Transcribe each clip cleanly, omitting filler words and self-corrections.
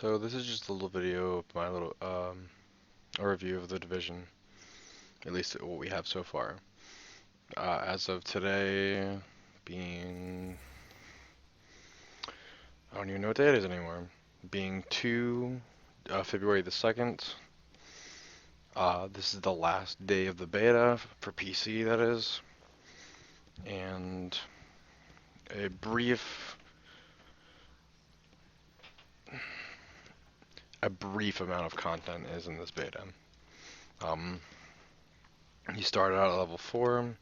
So this is just a little video of my little a review of the Division, at least what we have so far. As of today, being I don't even know what day it is anymore. Being February the 2nd. This is the last day of the beta for PC, that is, and a brief amount of content is in this beta. Um, you started out at level 4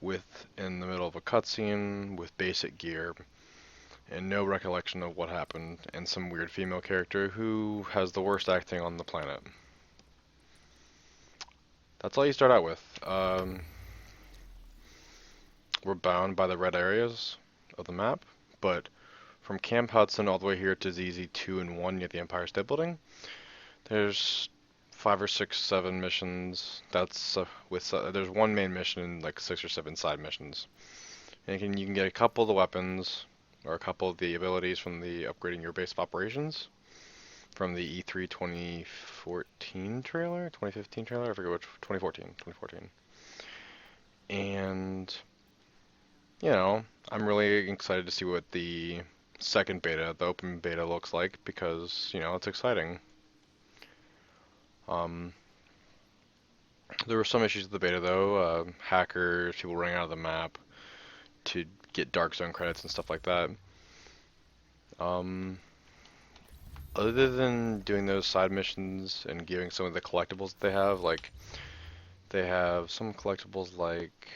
in the middle of a cutscene with basic gear and no recollection of what happened, and some weird female character who has the worst acting on the planet. That's all you start out with. We're bound by the red areas of the map, but from Camp Hudson all the way here to ZZ2 and 1 near the Empire State Building, there's 5 or 6, 7 missions. That's there's one main mission and like 6 or 7 side missions. And you can get a couple of the weapons or a couple of the abilities from the upgrading your base of operations from the E3 2014 trailer, 2015 trailer, I forget which, 2014. And, you know, I'm really excited to see what the second beta, the open beta, looks like because, you know, it's exciting. There were some issues with the beta though, hackers, people running out of the map to get Dark Zone credits and stuff like that. Other than doing those side missions and giving some of the collectibles that they have, like, they have some collectibles like,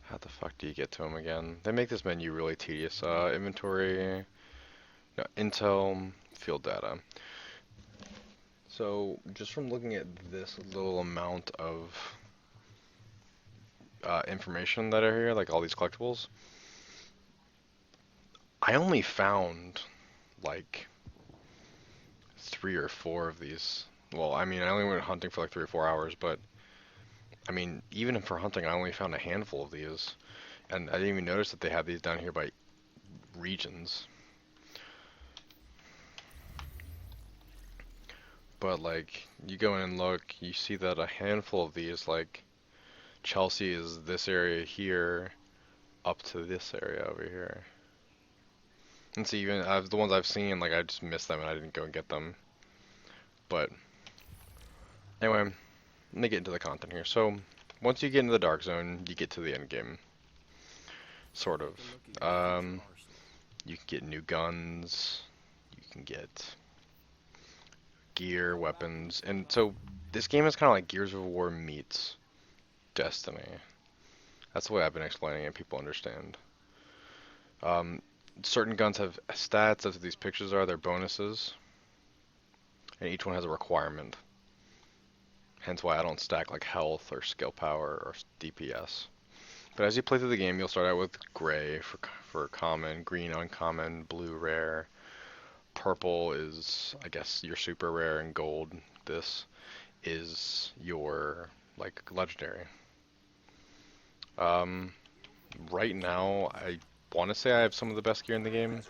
how the fuck do you get to them again? They make this menu really tedious. Inventory, no, intel, field data. So just from looking at this little amount of information that are here, like all these collectibles, I only found like 3 or 4 of these. Well, I mean, I only went hunting for like 3 or 4 hours, but I mean, even for hunting, I only found a handful of these. And I didn't even notice that they had these down here by regions. But like, you go in and look, you see that a handful of these, like, Chelsea is this area here, up to this area over here. And see, even the ones I've seen, like, I just missed them and I didn't go and get them. But anyway, let me get into the content here. So, once you get into the Dark Zone, you get to the end game. Sort of. You can get new guns, you can get gear, weapons, and so this game is kind of like Gears of War meets Destiny. That's the way I've been explaining it, people understand. Certain guns have stats, that's what these pictures are, they're bonuses, and each one has a requirement. Hence why I don't stack like health or skill power or DPS. But as you play through the game, you'll start out with gray for common, green uncommon, blue rare, purple is, I guess, your super rare, and gold, this is your, like, legendary. Right now, I want to say I have some of the best gear in the game,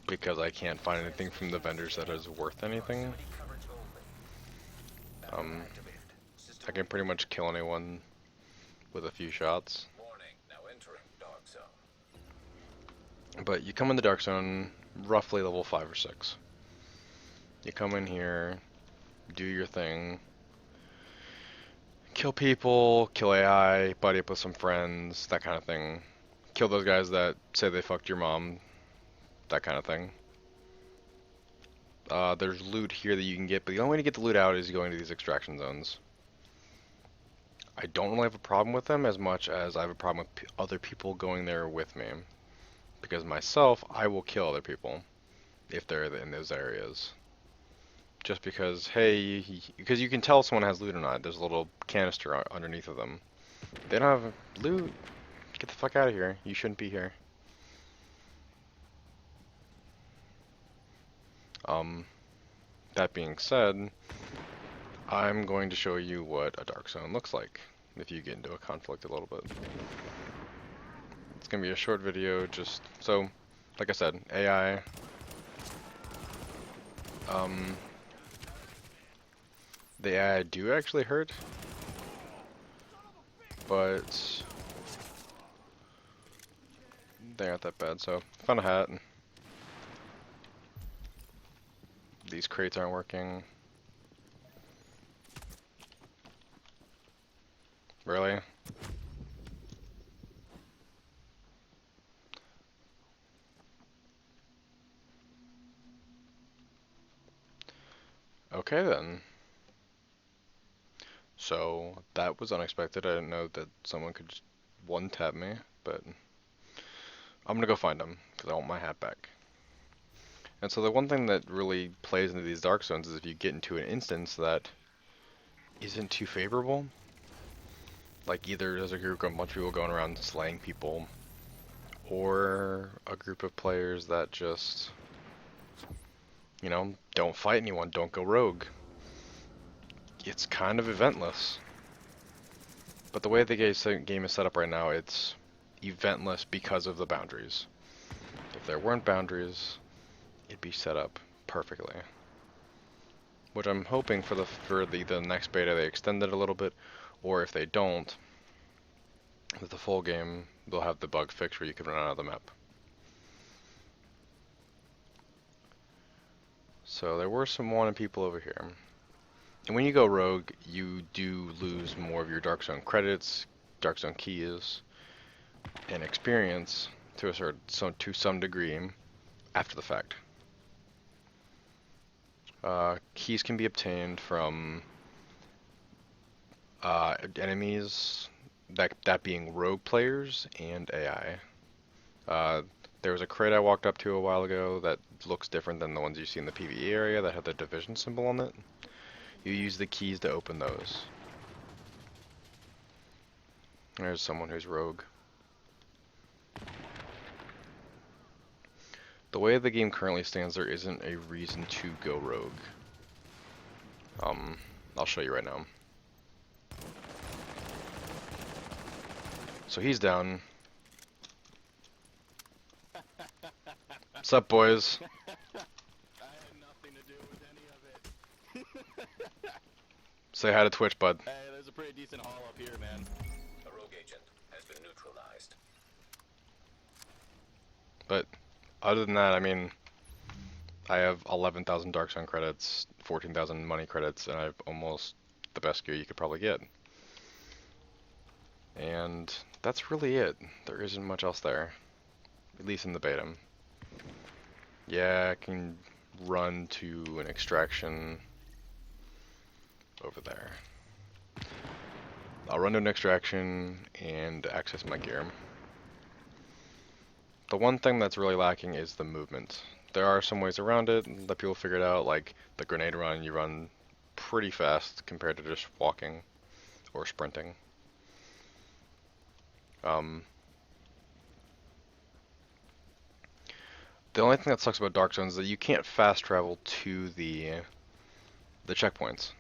because I can't find anything from the vendors that is worth anything. I can pretty much kill anyone with a few shots. But you come in the Dark Zone, roughly level 5 or 6. You come in here, do your thing, kill people, kill AI, buddy up with some friends, that kind of thing. Kill those guys that say they fucked your mom, that kind of thing. There's loot here that you can get, but the only way to get the loot out is going to these extraction zones. I don't really have a problem with them as much as I have a problem with other people going there with me. Because myself, I will kill other people if they're in those areas. Just because, hey, because you can tell if someone has loot or not. There's a little canister underneath of them. They don't have loot. Get the fuck out of here. You shouldn't be here. That being said, I'm going to show you what a Dark Zone looks like if you get into a conflict a little bit. It's going to be a short video, just so Like I said, AI. Um, the AI do actually hurt, but they aren't that bad. So found a hat. These crates aren't working. Really? Okay then. So that was unexpected. I didn't know that someone could just one tap me, but I'm gonna go find them because I want my hat back. And so the one thing that really plays into these dark zones is if you get into an instance that isn't too favorable, like either there's a group of a bunch of people going around slaying people, or a group of players that just, you know, don't fight anyone, don't go rogue. It's kind of eventless. But the way the game is set up right now, it's eventless because of the boundaries. If there weren't boundaries, it'd be set up perfectly. Which I'm hoping for the next beta they extend it a little bit, or if they don't, with the full game, they'll have the bug fixed where you can run out of the map. So there were some wanted people over here. And when you go rogue, you do lose more of your Dark Zone credits, Dark Zone keys, and experience to some degree after the fact. Keys can be obtained from enemies, that being rogue players and AI. There was a crate I walked up to a while ago that looks different than the ones you see in the PvE area that have the division symbol on it. You use the keys to open those. There's someone who's rogue. The way the game currently stands, there isn't a reason to go rogue. I'll show you right now. So he's down. What's up, boys? I had nothing to do with any of it. Say hi to Twitch, bud. Hey, there's a pretty decent haul up here, man. A rogue agent has been neutralized. But other than that, I mean, I have 11,000 Dark Sun credits, 14,000 money credits, and I have almost the best gear you could probably get. And that's really it. There isn't much else there, at least in the beta. Yeah, I can run to an extraction over there. I'll run to an extraction and access my gear. The one thing that's really lacking is the movement. There are some ways around it that people figured out, like the grenade run. You run pretty fast compared to just walking or sprinting. The only thing that sucks about Dark Zones is that you can't fast travel to the checkpoints.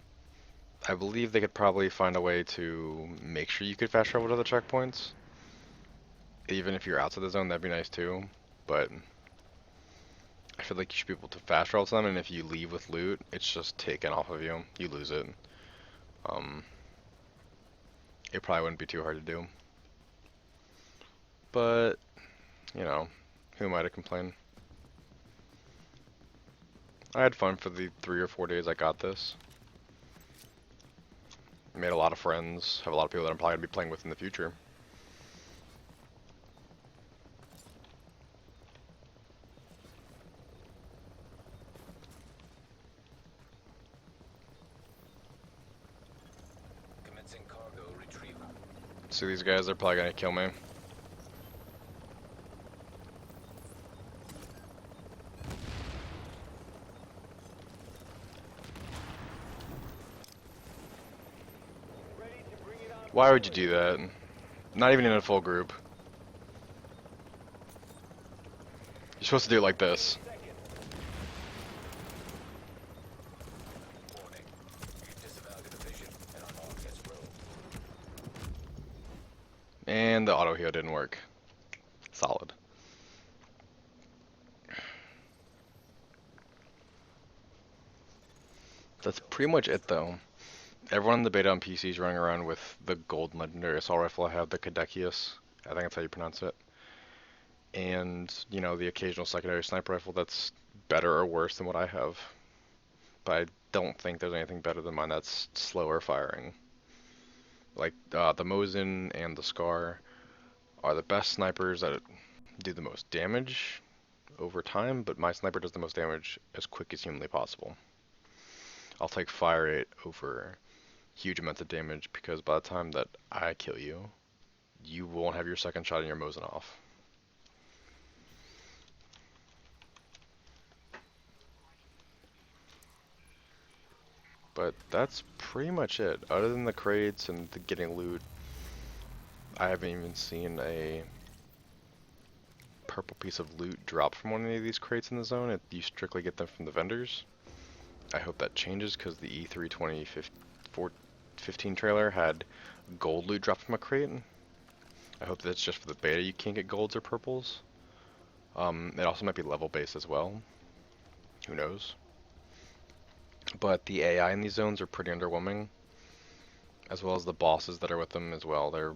I believe they could probably find a way to make sure you could fast travel to the checkpoints. Even if you're outside the zone, that'd be nice too. But I feel like you should be able to fast travel to them, and if you leave with loot, it's just taken off of you. You lose it. It probably wouldn't be too hard to do. But, you know, who am I to complain? I had fun for the 3 or 4 days I got this. Made a lot of friends, have a lot of people that I'm probably going to be playing with in the future. Commencing cargo retrieval. See these guys, they're probably going to kill me. Why would you do that? Not even in a full group. You're supposed to do it like this. Warning. You disavow the division and are marked as rogue. And the auto heal didn't work. Solid. That's pretty much it though. Everyone in the beta on PC is running around with the gold legendary assault rifle I have, the Cadekius. I think that's how you pronounce it. And, you know, the occasional secondary sniper rifle that's better or worse than what I have. But I don't think there's anything better than mine that's slower firing. Like, the Mosin and the Scar are the best snipers that do the most damage over time, but my sniper does the most damage as quick as humanly possible. I'll take fire rate over huge amounts of damage because by the time that I kill you, you won't have your second shot in your Mosin off. But that's pretty much it. Other than the crates and the getting loot, I haven't even seen a purple piece of loot drop from one of these crates in the zone. You strictly get them from the vendors. I hope that changes because the E3 2015 trailer had gold loot dropped from a crate. I hope that's just for the beta you can't get golds or purples. It also might be level based as well. Who knows? But the AI in these zones are pretty underwhelming, as well as the bosses that are with them as well. They're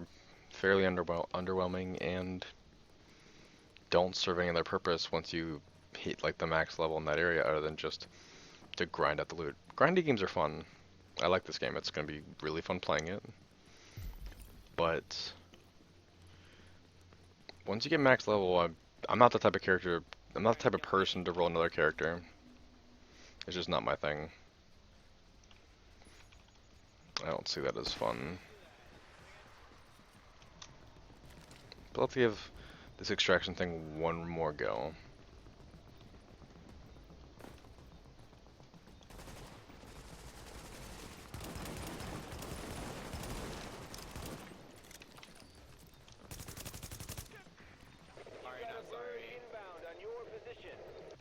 fairly underwhelming and don't serve any of their purpose once you hit like the max level in that area, other than just to grind out the loot. Grinding games are fun. I like this game. It's going to be really fun playing it. But once you get max level, I'm not the type of character, I'm not the type of person to roll another character. It's just not my thing. I don't see that as fun. But let's give this extraction thing one more go.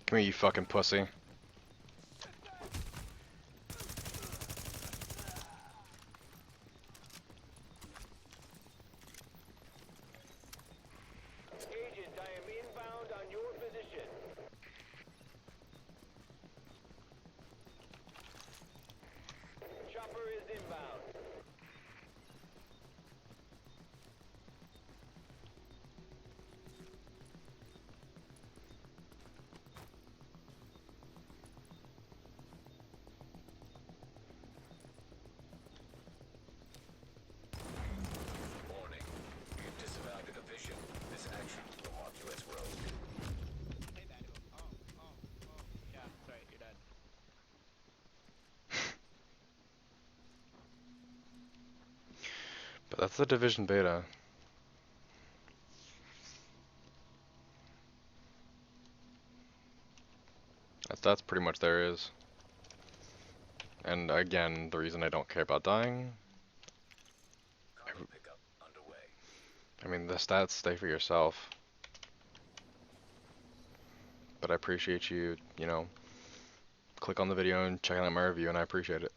Come here, you fucking pussy. Agent, I am inbound on your position. Chopper is inbound. Warning. You've disavowed a division. This action will mark you as rogue. Yeah, sorry, you're dead. But that's the Division beta. That's pretty much there is. And again, the reason I don't care about dying, Cargo pickup underway. I mean, the stats stay for yourself. But I appreciate you, you know, click on the video and checking out my review, and I appreciate it.